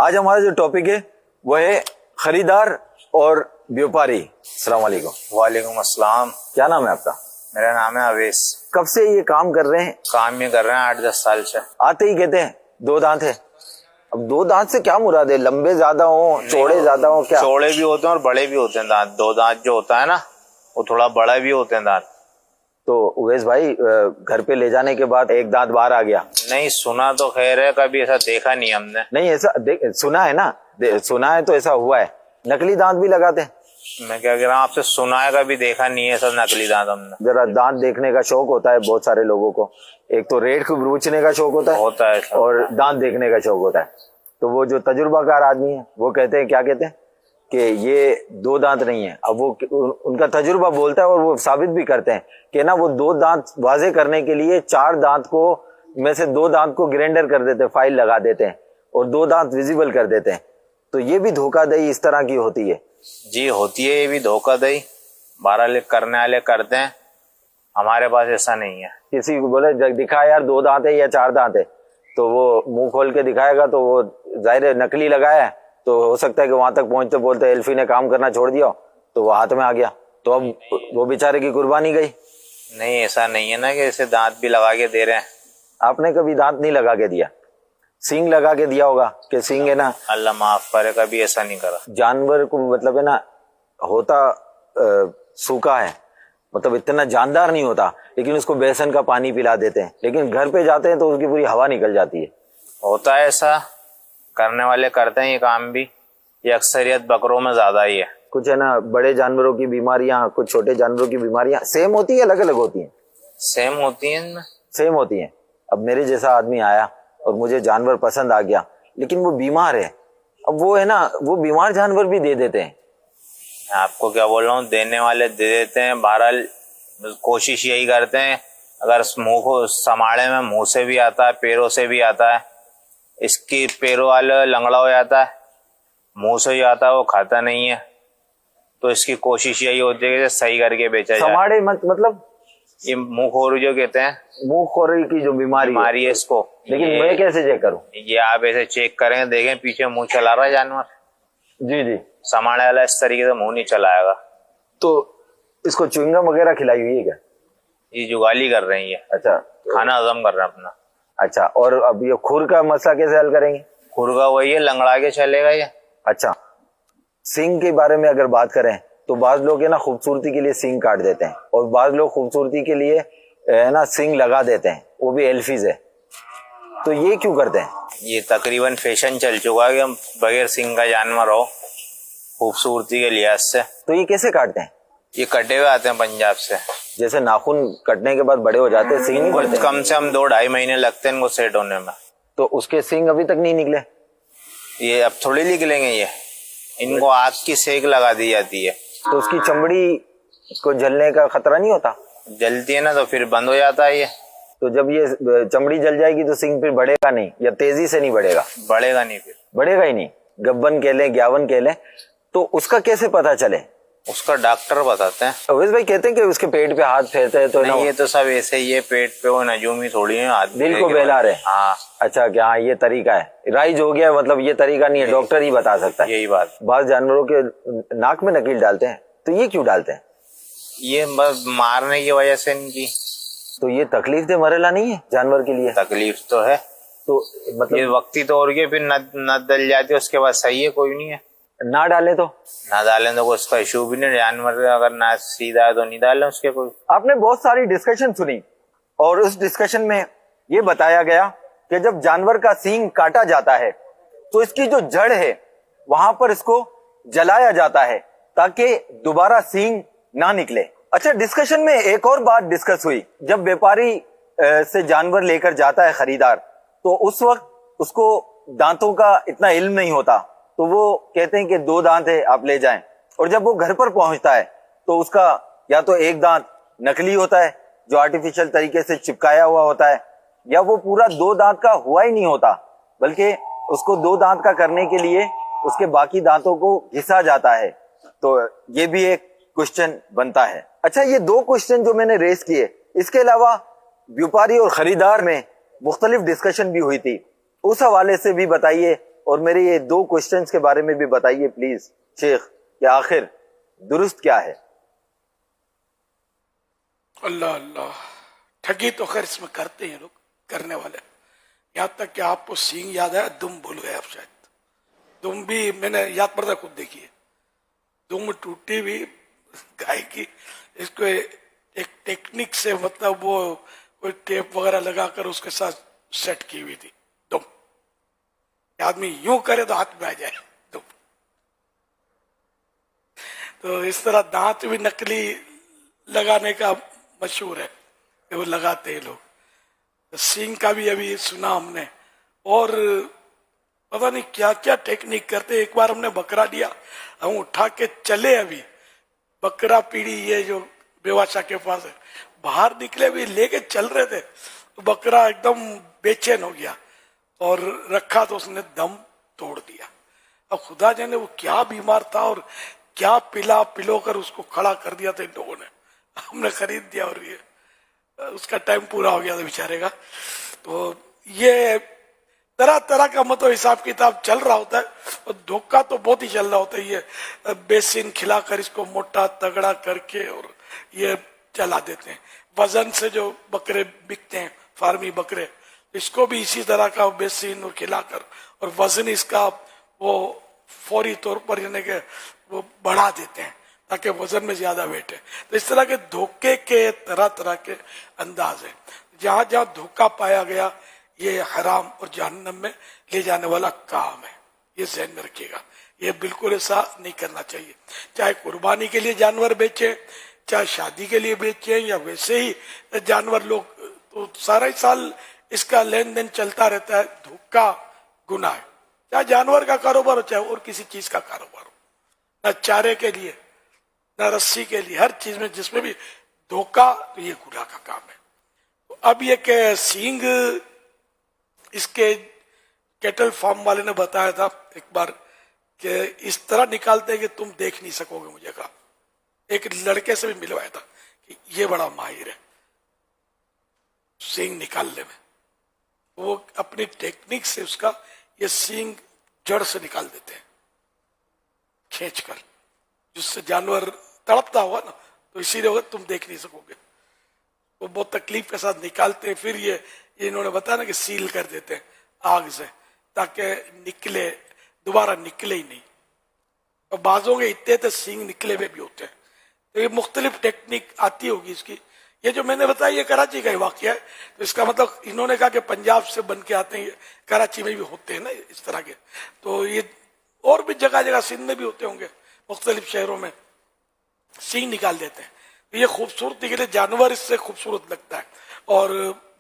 آج ہمارا جو ٹاپک ہے وہ ہے خریدار اور بیوپاری. السلام علیکم. وعلیکم السلام. کیا نام ہے آپ کا؟ میرا نام ہے اویس. کب سے یہ کام کر رہے ہیں؟ کام یہ کر رہے ہیں 8-10 سال سے. آتے ہی کہتے ہیں دو دانت ہے. اب دو دانت سے کیا مراد ہے؟ لمبے زیادہ ہوں، چوڑے زیادہ ہوں؟ کیا چوڑے بھی ہوتے ہیں اور بڑے بھی ہوتے ہیں دانت. دو دانت جو ہوتا ہے نا وہ تھوڑا بڑا بھی ہوتے ہیں دانت. تو اویس بھائی گھر پہ لے جانے کے بعد ایک دانت باہر آ گیا؟ نہیں سنا تو خیر ہے، کبھی ایسا دیکھا نہیں ہم نے. نہیں ایسا سنا ہے نا، سنا ہے تو ایسا ہوا ہے. نکلی دانت بھی لگاتے ہیں؟ میں کیا کہہ رہا ہوں آپ سے، سنا ہے کبھی دیکھا نہیں ہے ایسا نکلی دانت ہم نے. ذرا دانت دیکھنے کا شوق ہوتا ہے بہت سارے لوگوں کو. ایک تو ریٹ کو بروچنے کا شوق ہوتا ہے ایسا اور دانت دیکھنے کا شوق ہوتا ہے. تو وہ جو تجربہ کار آدمی ہے وہ کہتے ہیں، کیا کہتے ہیں کہ یہ دو دانت نہیں ہے. اب وہ ان کا تجربہ بولتا ہے اور وہ ثابت بھی کرتے ہیں کہ نا وہ دو دانت واضح کرنے کے لیے 4 دانت کو میں سے 2 دانت کو گرینڈر کر دیتے ہیں، فائل لگا دیتے ہیں اور 2 دانت ویزیبل کر دیتے ہیں. تو یہ بھی دھوکہ دہی اس طرح کی ہوتی ہے. جی ہوتی ہے، یہ بھی دھوکہ دہی. 12 کرنے والے کرتے ہیں، ہمارے پاس ایسا نہیں ہے. کسی کو بولے دکھا یار 2 دانت ہے یا 4 دانت ہے، تو وہ منہ کھول کے دکھائے گا تو وہ ظاہر نکلی لگایا ہے تو ہو سکتا ہے کہ وہاں تک پہنچتے بولتے ایلفی نے کام کرنا چھوڑ دیا تو وہ ہاتھ میں آ گیا تو اب وہ بیچارے کی قربانی گئی. نہیں ایسا نہیں ہے نا کہ اسے دانت بھی لگا کے دے رہے ہیں. آپ نے کبھی دانت نہیں لگا کے دیا؟ سینگ لگا کے دیا ہوگا کہ سینگ ہے نا. اللہ معاف کرے، کبھی ایسا نہیں کرا. جانور کو مطلب ہے نا ہوتا سوکھا ہے، مطلب اتنا جاندار نہیں ہوتا، لیکن اس کو بیسن کا پانی پلا دیتے ہیں، لیکن گھر پہ جاتے ہیں تو اس کی پوری ہوا نکل جاتی ہے. ہوتا ہے ایسا، کرنے والے کرتے ہیں یہ کام بھی. یہ اکثریت بکروں میں زیادہ ہی ہے. کچھ ہے نا بڑے جانوروں کی بیماریاں، کچھ چھوٹے جانوروں کی بیماریاں سیم ہوتی ہے الگ الگ ہوتی ہیں؟ سیم ہوتی ہیں. سیم ہوتی ہیں. اب میرے جیسا آدمی آیا اور مجھے جانور پسند آ گیا لیکن وہ بیمار ہے، اب وہ ہے نا وہ بیمار جانور بھی دے دیتے ہیں. میں آپ کو کیا بول رہا ہوں، دینے والے دے دیتے ہیں. بہرحال کوشش یہی کرتے ہیں، اگر منہ کو سماڑے میں منہ سے بھی آتا ہے، پیروں سے بھی آتا ہے. اس کی پیروں والا لنگڑا ہو جاتا ہے، منہ سے ہی آتا ہے، وہ کھاتا نہیں ہے. تو اس کی کوشش یہی ہوتی ہے کہ صحیح کر کے بیچا جائے. سماڑے مطلب یہ منہ خوری جو کہتے ہیں، منہ خوری کی جو بیماری ہے اس کو. لیکن میں کیسے چیک کروں؟ یہ آپ ایسے چیک کریں، دیکھیں پیچھے منہ چلا رہا ہے جانور. جی سماڑے والا اس طریقے سے منہ نہیں چلائے گا. تو اس کو چوئنگم وغیرہ کھلائی ہوئی ہے کیا؟ یہ جگالی کر رہے ہیں. یہ اچھا کھانا ہضم کر رہے ہیں اپنا. اچھا، اور اب یہ کھر کا مسئلہ کیسے حل کریں گے؟ کھر کا وہی ہے، لنگڑا کے چلے گا یہ. اچھا، سینگ کے بارے میں اگر بات کریں تو بعض لوگ ہے نا خوبصورتی کے لیے سینگ کاٹ دیتے ہیں اور بعض لوگ خوبصورتی کے لیے ہے نا سینگ لگا دیتے ہیں، وہ بھی ایلفیز ہے. تو یہ کیوں کرتے ہیں؟ یہ تقریباً فیشن چل چکا ہے کہ ہم بغیر سینگ کا جانور ہو خوبصورتی کے لحاظ سے. تو یہ کیسے کاٹتے ہیں؟ یہ کٹے ہوئے آتے ہیں پنجاب سے. جیسے ناخن کٹنے کے بعد بڑے ہو جاتے ہیں، سینگ نہیں پڑتے؟ کم سے کم 2-2.5 مہینے لگتے ہیں ان کو سیٹ ہونے میں. تو اس کے سینگ ابھی تک نہیں نکلے؟ یہ اب تھوڑی نکلیں گے. یہ ان کو آگ کی سیک لگا دی جاتی ہے. تو اس کی چمڑی کو جلنے کا خطرہ نہیں ہوتا؟ جلتی ہے نا تو پھر بند ہو جاتا ہے یہ. تو جب یہ چمڑی جل جائے گی تو سینگ پھر بڑھے گا نہیں یا تیزی سے نہیں بڑھے گا؟ بڑھے گا نہیں، پھر بڑھے گا ہی نہیں. گبن کہہ لیں، 51 کہہ لیں. تو اس کا کیسے پتا چلے؟ اس کا ڈاکٹر بتاتے ہیں. اویس بھائی کہتے ہیں کہ اس کے پیٹ پہ ہاتھ پھیرتے ہیں تو نہیں، یہ تو سب ایسے ہی ہے. پیٹ پہ وہ نجومی تھوڑی ہے، دل کو بہلا رہے. ہاں اچھا کہ ہاں یہ طریقہ ہے، رائج ہو گیا، مطلب یہ طریقہ نہیں ہے، ڈاکٹر ہی بتا سکتا ہے. یہی بات. بعض جانوروں کے ناک میں نکیل ڈالتے ہیں، تو یہ کیوں ڈالتے ہیں؟ یہ بس مارنے کی وجہ سے ان کی. تو یہ تکلیف دہ مرحلہ نہیں ہے جانور کے لیے؟ تکلیف تو ہے. تو مطلب یہ وقتی طور کے پھر نہ دل جاتی، اس کے بعد صحیح ہے، کوئی نہیں ہے. نہ ڈالے تو نہ ڈالیں تو اس کا ایشو بھی نہیں. جانور اگر نہ سیدھا ہے تو نہیں ڈالیں اس کے کوئی. آپ نے بہت ساری ڈسکشن سنی اور اس ڈسکشن میں یہ بتایا گیا کہ جب جانور کا سینگ کاٹا جاتا ہے تو اس کی جو جڑ ہے وہاں پر اس کو جلایا جاتا ہے تاکہ دوبارہ سینگ نہ نکلے. اچھا، ڈسکشن میں ایک اور بات ڈسکس ہوئی. جب بیپاری سے جانور لے کر جاتا ہے خریدار تو اس وقت اس کو دانتوں کا اتنا علم نہیں ہوتا، تو وہ کہتے ہیں کہ 2 دانت ہے آپ لے جائیں. اور جب وہ گھر پر پہنچتا ہے تو اس کا یا تو ایک دانت نکلی ہوتا ہے جو آرٹیفیشل طریقے سے چپکایا ہوا ہوتا ہے، یا وہ پورا 2 دانت کا ہوا ہی نہیں ہوتا، بلکہ اس کو 2 دانت کا کرنے کے لیے اس کے باقی دانتوں کو گھسا جاتا ہے. تو یہ بھی ایک کوشچن بنتا ہے. اچھا، یہ 2 کوشچن جو میں نے ریز کیے، اس کے علاوہ بیوپاری اور خریدار میں مختلف ڈسکشن بھی ہوئی تھی، اس حوالے سے بھی بتائیے اور میرے یہ 2 کوشچنز کے بارے میں بھی بتائیے پلیز شیخ کہ آخر درست کیا ہے؟ اللہ اللہ، ٹھگی تو خیر اس میں کرتے ہیں لوگ، کرنے والے، یہاں تک کہ آپ کو سینگ یاد ہے، دم بھول گئے آپ شاید. دم بھی میں نے یاد پڑتا خود دیکھی ہے، دم ٹوٹی ہوئی گائے کی، اس کو ایک ٹیکنک سے مطلب وہ کوئی ٹیپ وغیرہ لگا کر اس کے ساتھ سیٹ کی ہوئی تھی دم. آدمی یوں کرے تو ہاتھ میں آ جائے دم. تو اس طرح دانت بھی نکلی لگانے کا مشہور ہے کہ وہ لگاتے ہیں لوگ. سینگ کا بھی ابھی سنا ہم نے، اور پتہ نہیں کیا کیا ٹیکنیک کرتے. ایک بار ہم نے بکرا لیا، ہم اٹھا کے چلے، ابھی بکرا پیڑی یہ جو بیواشا کے پاس ہے، باہر نکلے بھی لے کے چل رہے تھے تو بکرا ایک دم بے چین ہو گیا اور رکھا تو اس نے دم توڑ دیا. اب خدا جانے وہ کیا بیمار تھا اور کیا پلو کر اس کو کھڑا کر دیا تھا ان لوگوں نے. ہم نے خرید دیا اور یہ اس کا ٹائم پورا ہو گیا تھا بیچارے کا. تو یہ طرح طرح کا مطلب حساب کتاب چل رہا ہوتا ہے، اور دھوکہ تو بہت ہی چل رہا ہوتا ہے. یہ بیسن کھلا کر اس کو موٹا تگڑا کر کے اور یہ چلا دیتے ہیں. وزن سے جو بکرے بکتے ہیں فارمی بکرے، اس کو بھی اسی طرح کا بیسن اور کھلا کر اور وزن اس کا وہ فوری طور پر یعنی کہ وہ بڑھا دیتے ہیں تاکہ وزن میں زیادہ ویٹ ہے. تو اس طرح کے دھوکے کے طرح طرح کے انداز ہیں. جہاں جہاں دھوکہ پایا گیا یہ حرام اور جہنم میں لے جانے والا کام ہے. یہ ذہن میں رکھیے گا، یہ بالکل ایسا نہیں کرنا چاہیے. چاہے قربانی کے لیے جانور بیچیں، چاہے شادی کے لیے بیچیں، یا ویسے ہی جانور لوگ، تو سارا ہی سال اس کا لین دین چلتا رہتا ہے. دھوکہ گناہ ہے، چاہے جانور کا کاروبار ہو چاہے اور کسی چیز کا کاروبار ہو. نہ چارے کے لیے نہ رسی کے لیے، ہر چیز میں جس میں بھی دھوکہ، تو یہ گناہ کا کام ہے. اب یہ کہ سینگ، اس کے کیٹل فارم والے نے بتایا تھا ایک بار کہ اس طرح نکالتے کہ تم دیکھ نہیں سکو گے. مجھے کہا ایک لڑکے سے بھی ملوایا تھا کہ یہ بڑا ماہر ہے سینگ نکالنے میں. وہ اپنی ٹیکنیک سے اس کا یہ سینگ جڑ سے نکال دیتے ہیں کھینچ کر، جس سے جانور تڑپتا ہوا نا، تو اسی لیے تم دیکھ نہیں سکو گے. وہ بہت تکلیف کے ساتھ نکالتے ہیں. پھر یہ انہوں نے بتایا نا کہ سیل کر دیتے ہیں آگ سے تاکہ نکلے، دوبارہ نکلے ہی نہیں. اور بعضوں کے اتنے سینگ نکلے ہوئے بھی ہوتے ہیں. تو یہ مختلف ٹیکنیک آتی ہوگی اس کی. یہ جو میں نے بتایا یہ کراچی کا ہی واقعہ ہے. تو اس کا مطلب انہوں نے کہا کہ پنجاب سے بن کے آتے ہیں، یہ کراچی میں بھی ہوتے ہیں نا اس طرح کے. تو یہ اور بھی جگہ جگہ سندھ میں بھی ہوتے ہوں گے، مختلف شہروں میں سینگ نکال دیتے ہیں. یہ خوبصورتی کے لیے جانور اس سے خوبصورت لگتا ہے. اور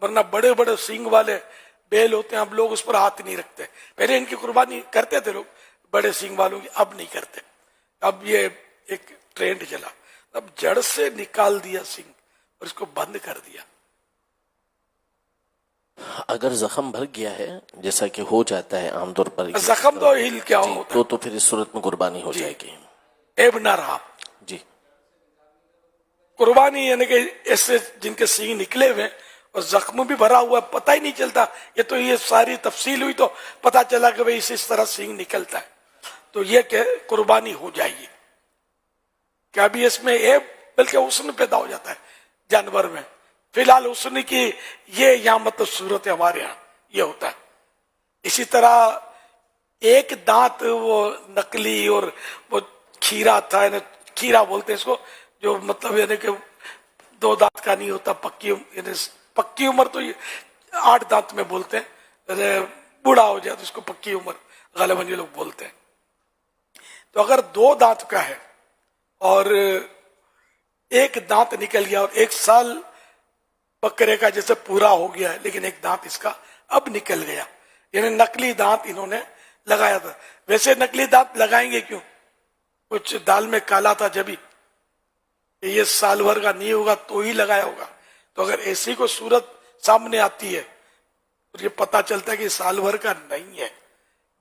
ورنہ بڑے بڑے سینگ والے بیل ہوتے ہیں، اب لوگ اس پر ہاتھ نہیں رکھتے. پہلے ان کی قربانی کرتے تھے لوگ بڑے سینگ والوں کی، اب نہیں کرتے. اب یہ ایک ٹرینڈ چلا، اب جڑ سے نکال دیا سینگ اور اس کو بند کر دیا. اگر زخم بھر گیا ہے جیسا کہ ہو جاتا ہے عام طور پر، زخم تو ہل کیا ہوتا ہے، تو پھر اس صورت میں قربانی ہو جائے گی. ایب نہ رہا. جی، قربانی یعنی کہ ایسے جن کے سینگ نکلے ہوئے اور زخم بھی بھرا ہوا، پتہ ہی نہیں چلتا. یہ ساری تفصیل ہوئی تو پتہ چلا کہ بھئی اس طرح سینگ نکلتا ہے، تو یہ کہ قربانی ہو جائے گی. کہ ابھی اس میں ایب بلکہ حسن پیدا ہو جاتا ہے جانور میں. فی الحال حسن کی یہ یہاں مطلب صورت ہے ہمارے یہاں یہ ہوتا ہے. اسی طرح ایک دانت وہ نکلی اور وہ کھیرا تھا، یعنی کھیرا بولتے ہیں اس کو، جو مطلب یعنی کہ 2 دانت کا نہیں ہوتا. یعنی پکی عمر تو یہ 8 دانت میں بولتے ہیں، بوڑھا ہو جائے تو اس کو پکی عمر غالباً یہ لوگ بولتے ہیں. تو اگر 2 دانت کا ہے اور ایک دانت نکل گیا اور 1 سال بکرے کا جیسے پورا ہو گیا ہے لیکن ایک دانت اس کا اب نکل گیا، یعنی نکلی دانت انہوں نے لگایا تھا. ویسے نکلی دانت لگائیں گے کیوں؟ کچھ دال میں کالا تھا جبھی، یہ سال بھر کا نہیں ہوگا تو ہی لگایا ہوگا. تو اگر ایسی کوئی صورت سامنے آتی ہے اور یہ پتا چلتا ہے کہ سال بھر کا نہیں ہے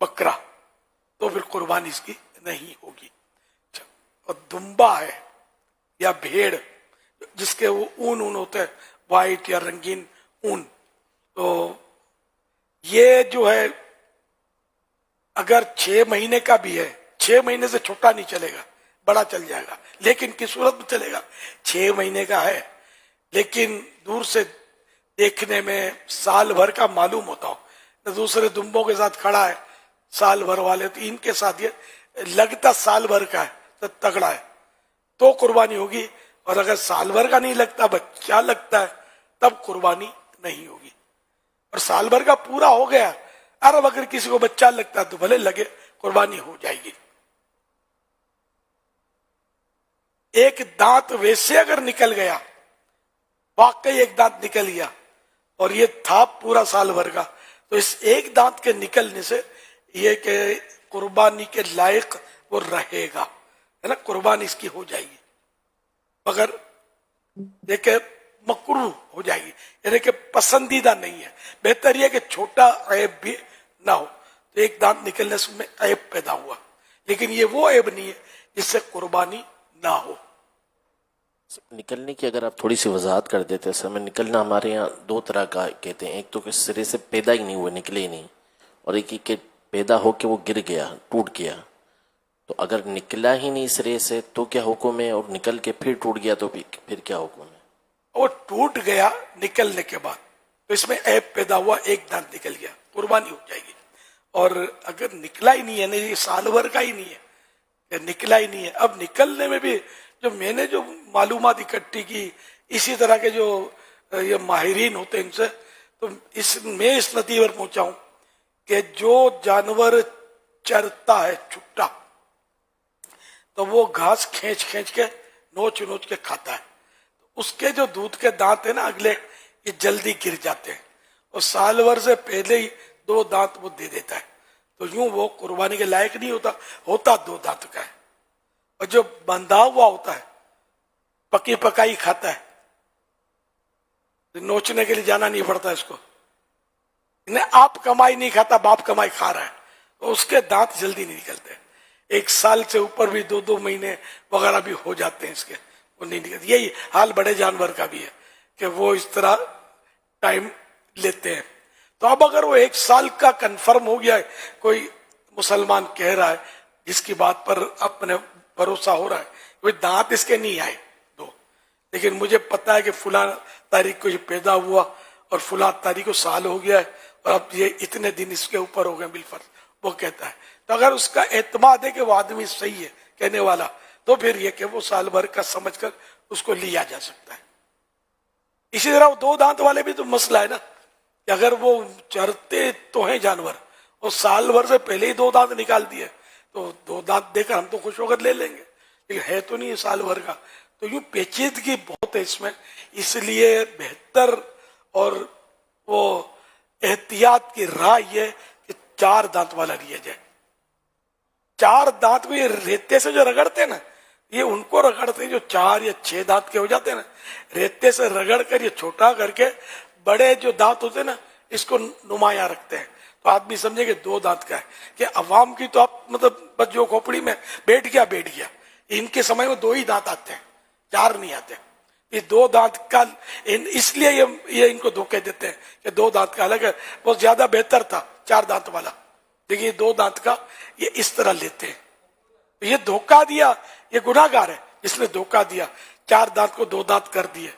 بکرا، تو پھر قربانی اس کی نہیں ہوگی. اور دمبا ہے یا بھیڑ جس کے وہ اون ہوتے ہیں وائٹ یا رنگین اون، تو یہ جو ہے اگر 6 مہینے کا بھی ہے 6 مہینے سے چھوٹا نہیں چلے گا, بڑا چل جائے گا, لیکن کس صورت میں چلے گا؟ 6 مہینے کا ہے لیکن دور سے دیکھنے میں سال بھر کا معلوم ہوتا ہو, دوسرے دمبوں کے ساتھ کھڑا ہے سال بھر والے, تو ان کے ساتھ یہ لگتا سال بھر کا ہے تو تگڑا ہے تو قربانی ہوگی, اور اگر سال بھر کا نہیں لگتا بچہ لگتا ہے تب قربانی نہیں ہوگی. اور سال بھر کا پورا ہو گیا, اب اگر کسی کو بچہ لگتا ہے تو بھلے لگے, قربانی ہو جائے گی. ایک دانت ویسے اگر نکل گیا, واقعی ایک دانت نکل گیا اور یہ تھا پورا سال بھر کا, تو اس ایک دانت کے نکلنے سے یہ کہ قربانی کے لائق وہ رہے گا, ہے نا, قربانی اس کی ہو جائے گی, مگر یہ کہ مکروہ ہو جائے گی, یعنی کہ پسندیدہ نہیں ہے. بہتر یہ کہ چھوٹا عیب بھی نہ ہو. تو ایک دانت نکلنے سے میں عیب پیدا ہوا, لیکن یہ وہ عیب نہیں ہے جس سے قربانی نہ ہو. نکلنے کی اگر آپ تھوڑی سی وضاحت کر دیتے سر. میں نکلنا ہمارے یہاں 2 طرح کا کہتے ہیں, ایک تو کہ سرے سے پیدا ہی نہیں ہوئے, نکلے ہی نہیں, اور ایک کہ پیدا ہو کے وہ گر گیا, ٹوٹ گیا. تو اگر نکلا ہی نہیں سرے سے تو کیا حکم ہے, اور نکل کے پھر ٹوٹ گیا تو پھر کیا حکم ہے؟ وہ ٹوٹ گیا نکلنے کے بعد تو اس میں عیب پیدا ہوا, ایک دانت نکل گیا, قربانی ہو جائے گی. اور اگر نکلا ہی نہیں ہے, نہیں سال بھر کا ہی نہیں ہے, نکلا ہی نہیں ہے, اب نکلنے میں بھی جو میں نے جو معلومات اکٹھی کی اسی طرح کے جو یہ ماہرین ہوتے ہیں ان سے, تو میں اس نتیجے پر پہنچا ہوں کہ جو جانور چرتا ہے چھٹا تو وہ گھاس کھینچ کھینچ کے نوچ نوچ کے کھاتا ہے, اس کے جو دودھ کے دانت ہیں نا اگلے, یہ جلدی گر جاتے ہیں, اور سال بھر سے پہلے ہی 2 دانت وہ دے دیتا ہے, تو یوں وہ قربانی کے لائق نہیں ہوتا 2 دانت کا ہے. اور جو بندھا ہوا ہوتا ہے پکی پکائی کھاتا ہے, نوچنے کے لیے جانا نہیں پڑتا اس کو, آپ کمائی نہیں کھاتا, باپ کمائی کھا رہا ہے, تو اس کے دانت جلدی نہیں نکلتے. 1 سال سے اوپر بھی 2 مہینے وغیرہ بھی ہو جاتے ہیں اس کے, وہ نہیں نکلتے. یہی حال بڑے جانور کا بھی ہے کہ وہ اس طرح ٹائم لیتے ہیں. تو اب اگر وہ 1 سال کا کنفرم ہو گیا ہے, کوئی مسلمان کہہ رہا ہے جس کی بات پر اپنے بھروسہ ہو رہا ہے, کوئی دانت اس کے نہیں آئے 2, لیکن مجھے پتا ہے کہ فلاں تاریخ کو یہ پیدا ہوا اور فلاں تاریخ کو سال ہو گیا ہے اور اب یہ اتنے دن اس کے اوپر ہو گئے بالفرض, وہ کہتا ہے. تو اگر اس کا اعتماد ہے کہ وہ آدمی صحیح ہے کہنے والا, تو پھر یہ کہ وہ سال بھر کا سمجھ کر اس کو لیا جا سکتا ہے. اسی طرح وہ 2 دانت والے بھی تو مسئلہ ہے نا, کہ اگر وہ چرتے تو ہیں جانور اور سال بھر سے پہلے ہی 2 دانت نکال دیے تو 2 دانت دے کر ہم تو خوش ہو کر لے لیں گے, لیکن ہے تو نہیں سال بھر کا. تو یوں پیچیدگی بہت ہے اس میں, اس لیے بہتر اور وہ احتیاط کی راہ یہ کہ 4 دانت والا لیا جائے. 4 دانت کو یہ ریتے سے جو رگڑتے ہیں نا, یہ ان کو رگڑتے ہیں جو 4 یا 6 دانت کے ہو جاتے ہیں نا, ریتے سے رگڑ کر یہ چھوٹا کر کے بڑے جو دانت ہوتے ہیں نا اس کو نمایاں رکھتے ہیں, تو آدمی سمجھے کہ 2 دانت کا ہے. کہ عوام کی تو آپ مطلب بس جو کھوپڑی میں بیٹھ گیا, ان کے سمے میں 2 ہی دانت آتے ہیں, 4 نہیں آتے. یہ 2 دانت کا اس لیے یہ ان کو دھوکے دیتے ہیں کہ 2 دانت کا, الگ ہے بہت زیادہ بہتر تھا 4 دانت والا, لیکن یہ 2 دانت کا یہ اس طرح لیتے ہیں. یہ دھوکہ دیا, یہ گناہ گار ہے جس نے دھوکہ دیا, 4 دانت کو 2 دانت کر دیے,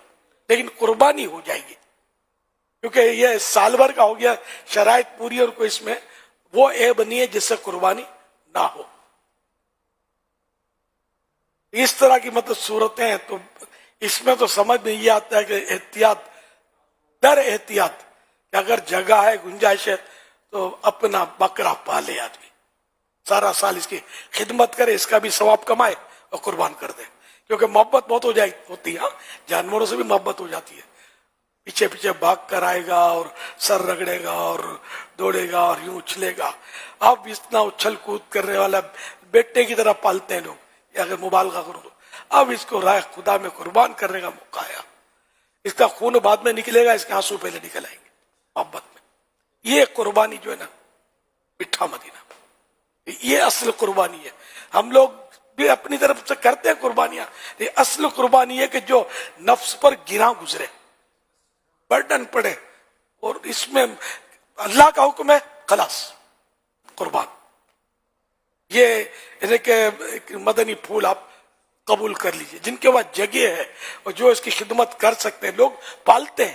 لیکن قربانی ہو جائے گی کیونکہ یہ سال بھر کا ہو گیا, شرائط پوری, اور کوئی اس میں وہ عیب نہیں ہے جس سے قربانی نہ ہو. اس طرح کی مطلب صورتیں ہیں, تو اس میں تو سمجھ میں یہ آتا ہے کہ احتیاط در احتیاط, کہ اگر جگہ ہے گنجائش ہے تو اپنا بکرا پالے آدمی, سارا سال اس کی خدمت کرے, اس کا بھی ثواب کمائے اور قربان کر دے. کیونکہ محبت بہت ہوتی ہے, جانوروں سے بھی محبت ہو جاتی ہے. پیچھے پیچھے بھاگ کر آئے گا اور سر رگڑے گا اور دوڑے گا اور یوں اچھلے گا. اب اتنا اچھل کود کرنے والا بیٹے کی طرح پالتے ہیں لوگ, یا اگر مبالغہ کرو تو اب اس کو راہ خدا میں قربان کرنے کا موقع آیا. اس کا خون بعد میں نکلے گا, اس کے آنسو پہلے نکل آئیں گے محبت میں. یہ قربانی جو ہے نا میٹھا مدینہ, یہ اصل قربانی ہے. ہم لوگ بھی اپنی طرف سے کرتے ہیں قربانیاں, یہ اصل قربانی ہے کہ جو نفس پر گراں گزرے, برڈن پڑے, اور اس میں اللہ کا حکم ہے خلاص قربان. یہ یعنی کہ ایک مدنی پھول آپ قبول کر لیجئے. جن کے پاس جگہ ہے اور جو اس کی خدمت کر سکتے ہیں, لوگ پالتے ہیں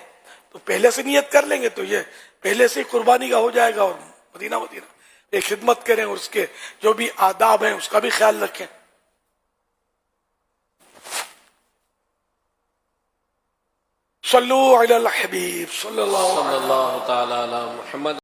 تو پہلے سے نیت کر لیں گے تو یہ پہلے سے قربانی کا ہو جائے گا. اور مدینہ ایک خدمت کریں اور اس کے جو بھی آداب ہیں اس کا بھی خیال رکھیں. صلو علی الحبیب صلی اللہ صلی اللہ تعالی علی محمد.